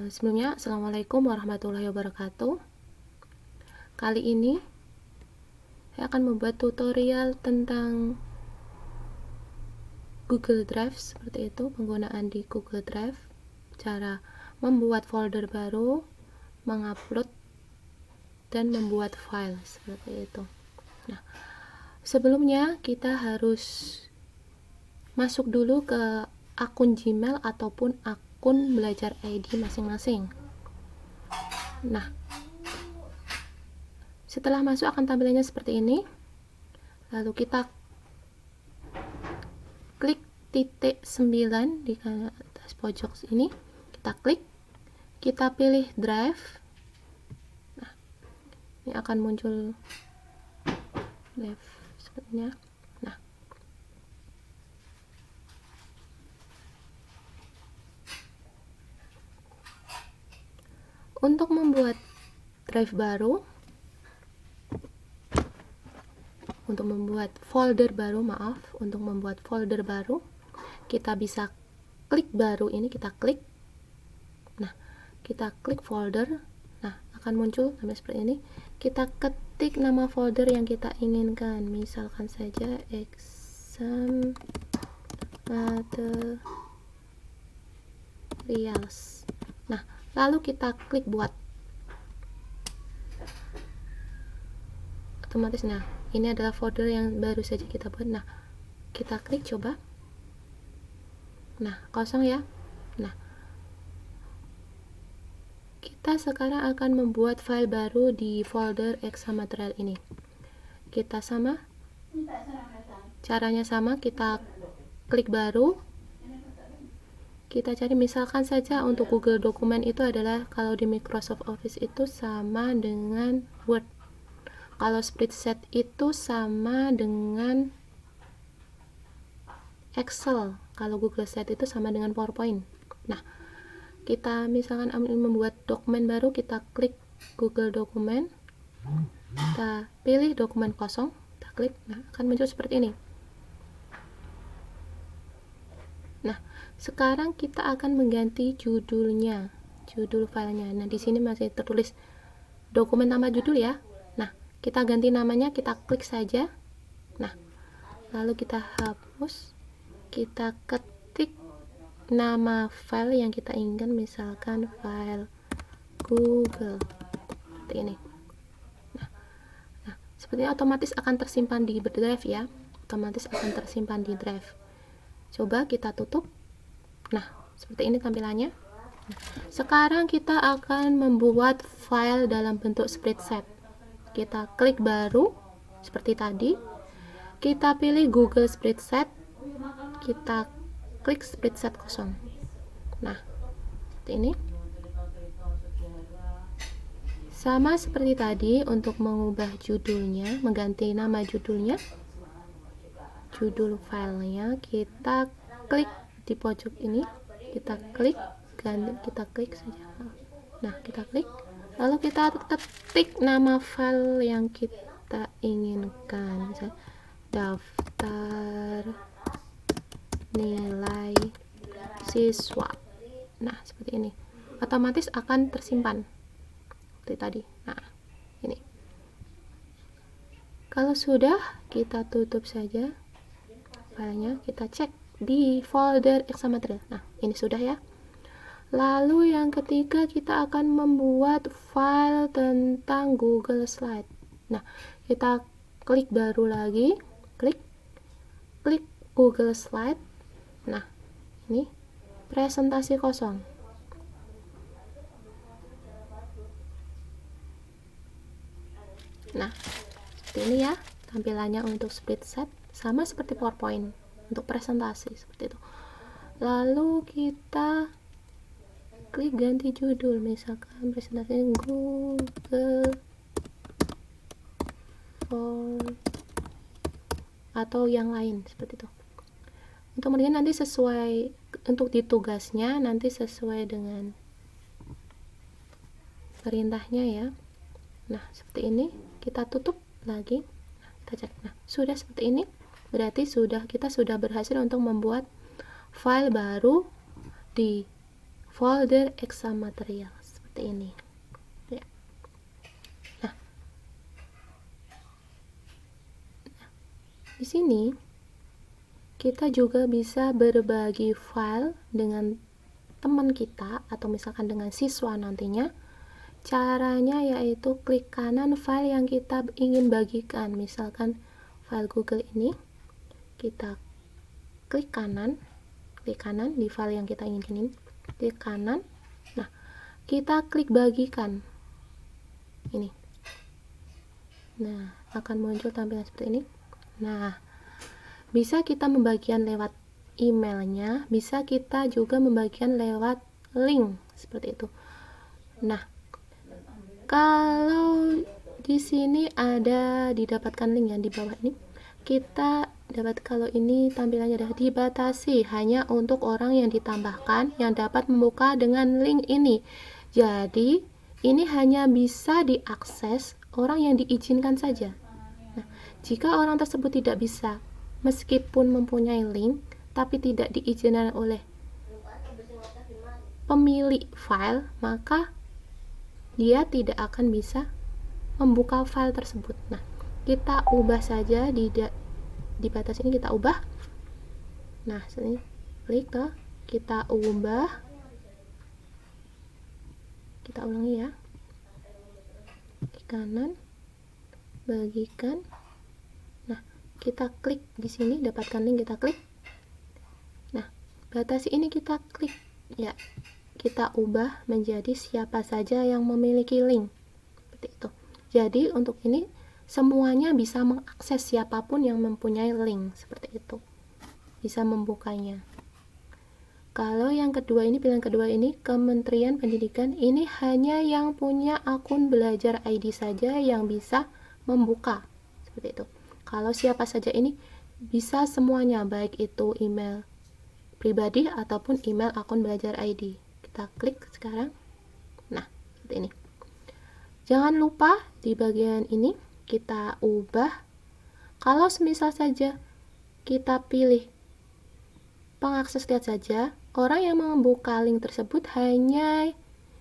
Sebelumnya, Assalamualaikum warahmatullahi wabarakatuh. Kali ini saya akan membuat tutorial tentang Google Drive, seperti itu, penggunaan di Google Drive, cara membuat folder baru, mengupload, dan membuat file, seperti itu. Nah, sebelumnya kita harus masuk dulu ke akun Gmail ataupun akun Belajar ID masing-masing. Nah, setelah masuk akan tampilannya seperti ini. Lalu kita klik titik 9 di atas pojok ini, kita klik, kita pilih drive. Nah, ini akan muncul drive sepertinya. Nah, untuk membuat drive baru, untuk membuat folder baru, kita bisa klik baru ini, kita klik. Nah, kita klik folder. Nah, akan muncul seperti ini. Kita ketik nama folder yang kita inginkan, misalkan saja exam materials. Nah, lalu kita klik buat. Otomatis, nah, ini adalah folder yang baru saja kita buat. Nah, kita klik coba. Nah, kosong ya. Nah, kita sekarang akan membuat file baru di folder exam material ini. Kita sama, caranya sama, kita klik baru, kita cari, misalkan saja untuk Google dokumen itu adalah, kalau di Microsoft Office itu sama dengan Word, kalau spreadsheet itu sama dengan Excel, kalau Google Sheet itu sama dengan PowerPoint. Nah, kita misalkan membuat dokumen baru, kita klik Google Dokumen, kita pilih dokumen kosong, kita klik. Nah, akan muncul seperti ini. Nah, sekarang kita akan mengganti judulnya, judul filenya. Nah, di sini masih tertulis dokumen tanpa judul ya. Nah, kita ganti namanya, kita klik saja. Nah, lalu kita hapus, kita ketik nama file yang kita inginkan, misalkan file Google, seperti ini. Nah, sepertinya otomatis akan tersimpan di drive ya, otomatis akan tersimpan di drive. Coba kita tutup. Nah, seperti ini tampilannya. Nah, sekarang kita akan membuat file dalam bentuk spreadsheet. Kita klik baru seperti tadi, kita pilih Google Spreadsheet, kita klik spreadsheet kosong. Nah, seperti ini. Sama seperti tadi, untuk mengubah judulnya, mengganti nama judulnya, judul filenya, kita klik di pojok ini, kita klik, kita klik saja. Nah, kita klik, lalu kita ketik nama file yang kita inginkan, misalnya daftar nilai siswa. Nah, seperti ini, otomatis akan tersimpan seperti tadi. Nah, ini. Kalau sudah, kita tutup saja filenya, kita cek di folder exam material. Nah, ini sudah ya. Lalu yang ketiga, kita akan membuat file tentang Google Slide. Nah, kita klik baru lagi, klik Google Slide. Nah, ini presentasi kosong. Nah, seperti ini ya tampilannya untuk spreadsheet, sama seperti PowerPoint untuk presentasi, seperti itu. Lalu kita klik ganti judul, misalkan presentasi Google Form atau yang lain, seperti itu. Untuk kemudian nanti sesuai untuk di tugasnya, nanti sesuai dengan perintahnya ya. Nah, seperti ini, kita tutup lagi. Nah, kita cek. Nah, sudah seperti ini, berarti kita sudah berhasil untuk membuat file baru di folder exam material seperti ini ya. Nah, di sini kita juga bisa berbagi file dengan teman kita atau misalkan dengan siswa nantinya. Caranya yaitu klik kanan file yang kita ingin bagikan, misalkan file Google ini, kita klik kanan di file yang kita inginkan ini, klik kanan. Nah, kita klik bagikan ini. Nah, akan muncul tampilan seperti ini. Nah, bisa kita membagikan lewat emailnya, bisa kita juga membagikan lewat link seperti itu. Nah, kalau di sini ada didapatkan link yang di bawah ini, kita dapat kalau ini tampilannya adalah dibatasi hanya untuk orang yang ditambahkan yang dapat membuka dengan link ini. Jadi ini hanya bisa diakses orang yang diizinkan saja. Nah, jika orang tersebut tidak bisa, meskipun mempunyai link tapi tidak diizinkan oleh pemilik file, maka dia tidak akan bisa membuka file tersebut. Nah, kita ubah saja di batas ini, kita ubah. Nah, sini klik tuh, kita ubah. Kita ulangi ya. Klik kanan, bagikan. Nah, kita klik di sini, dapatkan link, kita klik. Nah, batasi ini kita klik ya. Kita ubah menjadi siapa saja yang memiliki link. Seperti itu. Jadi untuk ini semuanya bisa mengakses siapapun yang mempunyai link seperti itu. Bisa membukanya. Kalau yang kedua ini, pilihan kedua ini, Kementerian Pendidikan, ini hanya yang punya akun Belajar ID saja yang bisa membuka. Seperti itu. Kalau siapa saja ini bisa semuanya, baik itu email pribadi ataupun email akun Belajar ID. Kita klik sekarang. Nah, seperti ini. Jangan lupa di bagian ini kita ubah. Kalau semisal saja kita pilih pengakses lihat saja, orang yang membuka link tersebut hanya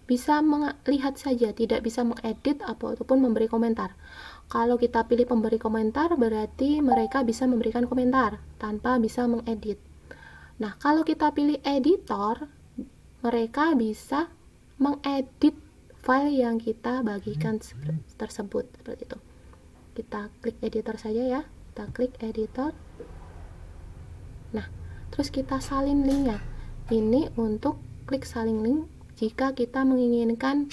bisa melihat saja, tidak bisa mengedit ataupun memberi komentar. Kalau kita pilih pemberi komentar, berarti mereka bisa memberikan komentar tanpa bisa mengedit. Nah, kalau kita pilih editor, mereka bisa mengedit file yang kita bagikan tersebut seperti itu. Kita klik editor saja ya. Kita klik editor. Nah, terus kita salin linknya. Ini untuk klik salin link jika kita menginginkan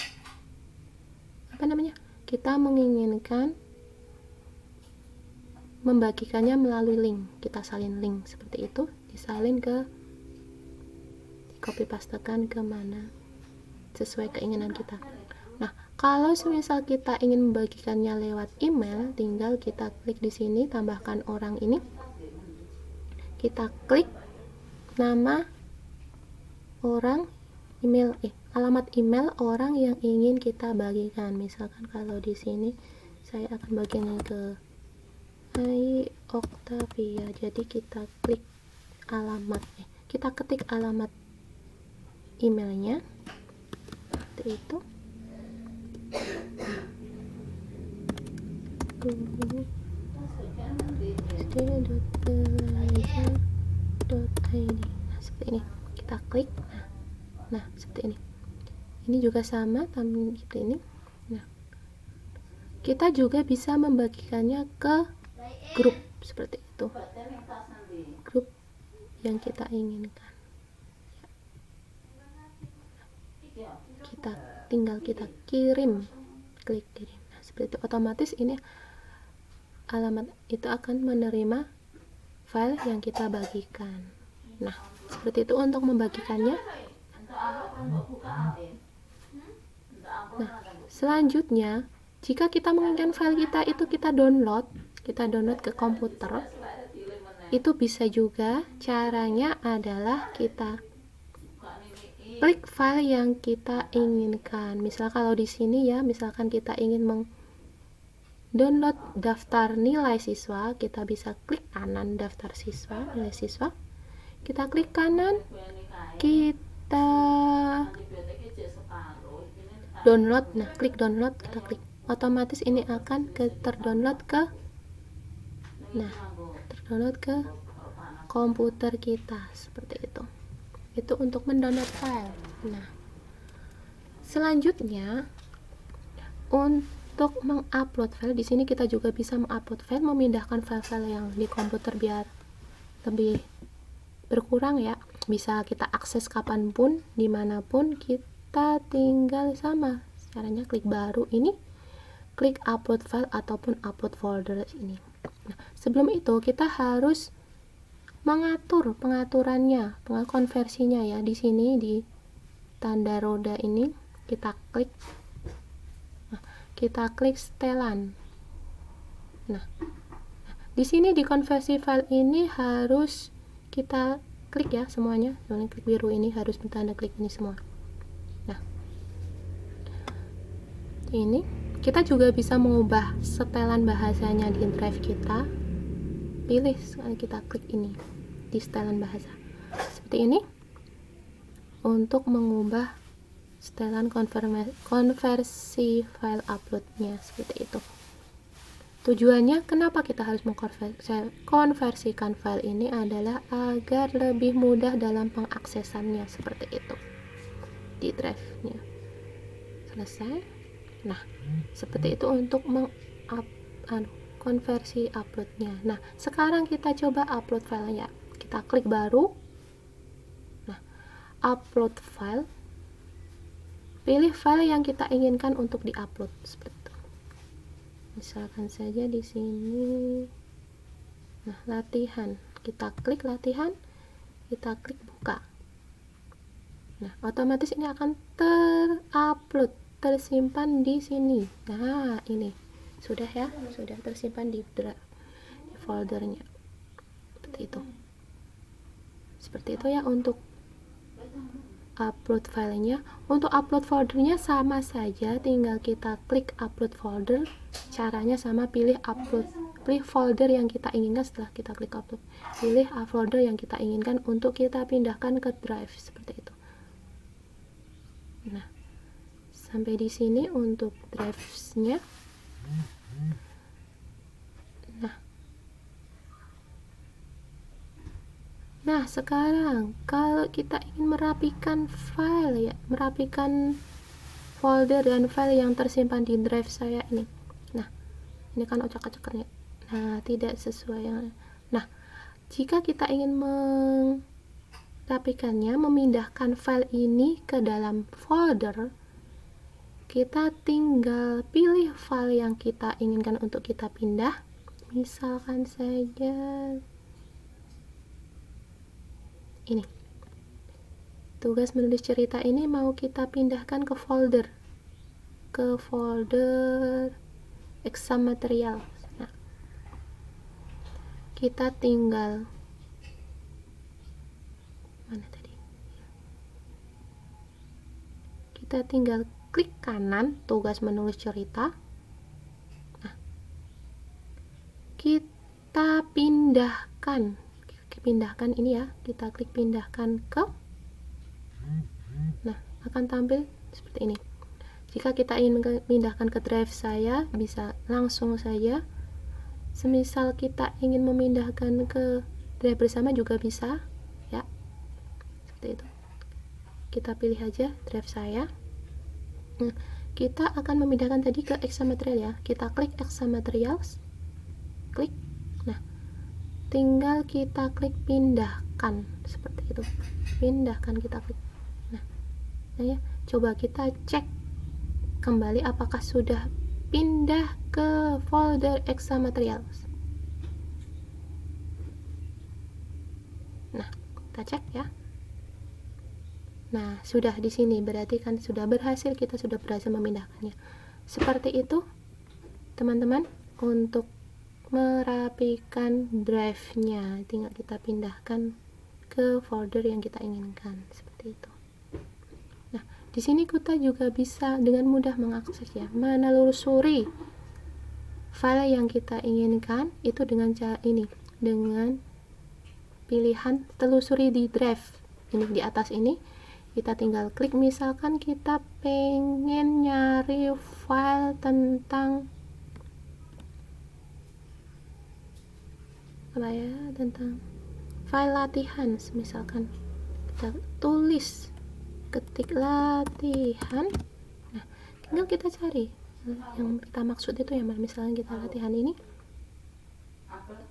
kita menginginkan membagikannya melalui link. Kita salin link seperti itu, disalin ke copy pastekan ke mana sesuai keinginan kita. Nah, kalau semisal kita ingin membagikannya lewat email, tinggal kita klik di sini, tambahkan orang ini. Kita klik nama orang, alamat email orang yang ingin kita bagikan. Misalkan kalau di sini saya akan bagikan ke Hai Octavia. Jadi kita klik alamat, kita ketik alamat emailnya seperti itu. Nah, seperti ini kita klik. Nah, seperti ini. Ini juga sama tampilan seperti ini. Nah, kita juga bisa membagikannya ke grup seperti itu. Grup yang kita inginkan. Tinggal kita kirim, klik kirim. Nah, seperti itu, otomatis ini alamat itu akan menerima file yang kita bagikan. Nah, seperti itu untuk membagikannya. Nah, selanjutnya jika kita menginginkan file kita itu kita download ke komputer, itu bisa juga. Caranya adalah kita klik file yang kita inginkan. Misal kalau di sini ya, misalkan kita ingin download daftar nilai siswa, kita bisa klik kanan daftar siswa, nilai siswa. Kita klik kanan, kita download. Nah, klik download, kita klik, otomatis ini akan terdownload ke komputer kita seperti itu. Itu untuk mendownload file. Nah, selanjutnya untuk mengupload file, di sini kita juga bisa mengupload file, memindahkan file-file yang di komputer biar lebih berkurang ya. Bisa kita akses kapanpun, dimanapun, kita tinggal sama caranya klik baru ini, klik upload file ataupun upload folder ini. Nah, sebelum itu kita harus mengatur pengaturannya, konversinya ya. Di sini di tanda roda ini kita klik. Nah, kita klik setelan. Nah, di sini di konversi file ini harus kita klik ya semuanya. Klik biru ini harus bertanda klik ini semua. Nah, ini kita juga bisa mengubah setelan bahasanya di drive kita. Pilih, kita klik ini di setelan bahasa seperti ini untuk mengubah setelan konversi file uploadnya seperti itu. Tujuannya kenapa kita harus mengkonversikan file ini adalah agar lebih mudah dalam pengaksesannya seperti itu di drive-nya. Selesai. Nah, seperti itu untuk konversi uploadnya. Nah, sekarang kita coba upload filenya. Kita klik baru. Nah, upload file. Pilih file yang kita inginkan untuk diupload seperti itu. Misalkan saja di sini. Nah, latihan. Kita klik latihan. Kita klik buka. Nah, otomatis ini akan terupload, tersimpan di sini. Nah, ini sudah ya, sudah tersimpan di foldernya seperti itu ya untuk upload filenya. Untuk upload foldernya sama saja, tinggal kita klik upload folder. Caranya sama, pilih folder yang kita inginkan. Setelah kita klik upload, pilih folder yang kita inginkan untuk kita pindahkan ke drive seperti itu. Nah, sampai di sini untuk drive-nya. Nah, sekarang kalau kita ingin merapikan file ya, merapikan folder dan file yang tersimpan di drive saya ini. Nah, ini kan acak-acaknya. Nah, tidak sesuai yang. Nah, jika kita ingin merapikannya, memindahkan file ini ke dalam folder, kita tinggal pilih file yang kita inginkan untuk kita pindah. Misalkan saja ini. Tugas menulis cerita ini mau kita pindahkan ke folder exam material. Nah, kita tinggal mana tadi? Kita tinggal klik kanan tugas menulis cerita. Nah, kita pindahkan ini ya, kita klik pindahkan ke. Nah, akan tampil seperti ini. Jika kita ingin memindahkan ke drive saya, bisa langsung saja. Semisal kita ingin memindahkan ke drive bersama juga bisa ya, seperti itu. Kita pilih aja drive saya. Nah, kita akan memindahkan tadi ke exam material ya. Kita klik exam materials, klik. Nah, tinggal kita klik pindahkan seperti itu. Pindahkan, kita klik. Nah ya, coba kita cek kembali apakah sudah pindah ke folder exam materials. Nah, kita cek ya. Nah, sudah di sini, berarti kan sudah berhasil, kita sudah berhasil memindahkannya. Seperti itu teman-teman untuk merapikan drive-nya. Tinggal kita pindahkan ke folder yang kita inginkan seperti itu. Nah, di sini kita juga bisa dengan mudah mengakses ya, menelusuri file yang kita inginkan itu dengan cara ini, dengan pilihan telusuri di drive. Ini di atas ini kita tinggal klik. Misalkan kita pengen nyari file tentang apa ya, tentang file latihan, misalkan kita tulis, ketik latihan. Nah, tinggal kita cari yang kita maksud itu yang mana. Misalkan kita latihan ini,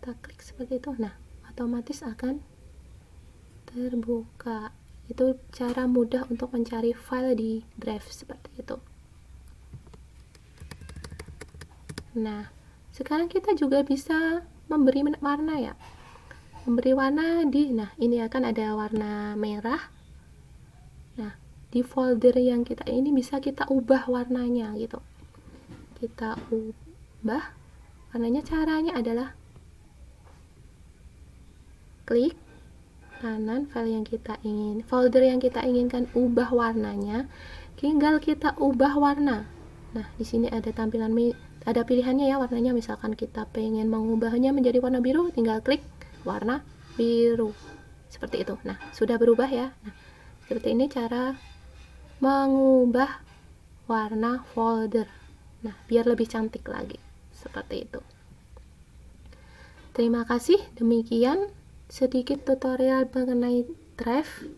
kita klik seperti itu. Nah, otomatis akan terbuka. Itu cara mudah untuk mencari file di Drive seperti itu. Nah, sekarang kita juga bisa memberi warna ya. Memberi warna nah ini akan ada warna merah. Nah, di folder yang kita ini bisa kita ubah warnanya gitu. Kita ubah warnanya, caranya adalah klik kanan folder yang kita inginkan ubah warnanya, tinggal kita ubah warna. Nah, di sini ada tampilan, ada pilihannya ya warnanya. Misalkan kita pengen mengubahnya menjadi warna biru, tinggal klik warna biru seperti itu. Nah, sudah berubah ya. Nah, seperti ini cara mengubah warna folder. Nah, biar lebih cantik lagi seperti itu. Terima kasih, demikian sedikit tutorial mengenai Drive,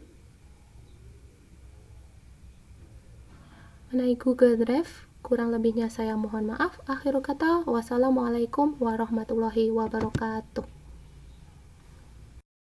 mengenai Google Drive. Kurang lebihnya saya mohon maaf. Akhirul kata, wassalamualaikum warahmatullahi wabarakatuh.